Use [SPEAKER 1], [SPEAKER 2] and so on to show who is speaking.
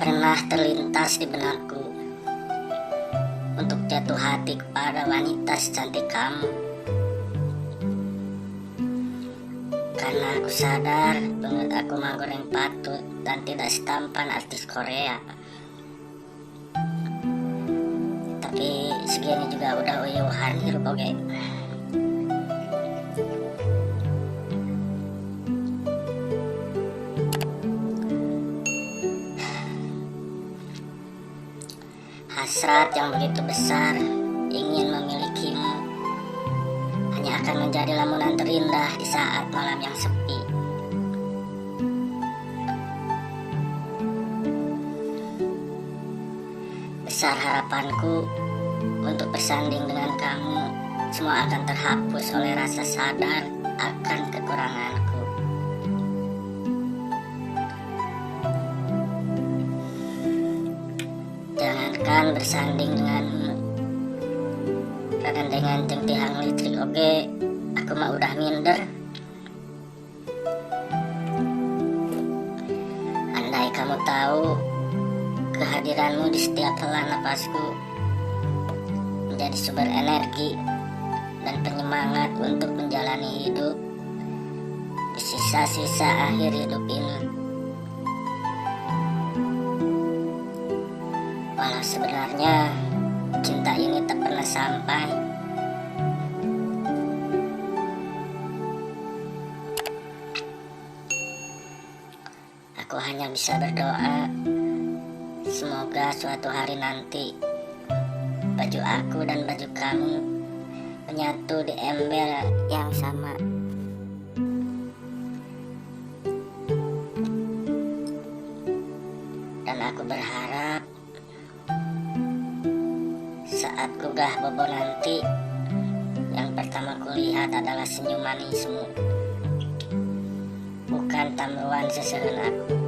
[SPEAKER 1] pernah terlintas di benakku untuk jatuh hati kepada wanita secantik kamu. Karena aku sadar menurut aku Manggoreng patut dan tidak setampan artis Korea. Tapi segini juga udah uyuhan hirup oke. Hasrat yang begitu besar ingin memilikimu hanya akan menjadi lamunan terindah di saat malam yang sepi. Besar harapanku untuk bersanding dengan kamu, semua akan terhapus oleh rasa sadar akan kekuranganku. Jangankan bersanding denganmu, kadang dengan jeng-tihang listrik oke, aku mah udah minder. Andai kamu tahu kehadiranmu di setiap hela napasku menjadi sumber energi dan penyemangat untuk menjalani hidup di sisa-sisa akhir hidup ini. Walau sebenarnya cinta ini tak pernah sampai. Aku hanya bisa berdoa, semoga suatu hari nanti baju aku dan baju kamu menyatu di ember yang sama. Dan aku berharap saat gugah bobo nanti, yang pertama kulihat adalah senyum manismu, bukan tamuan seserenaku.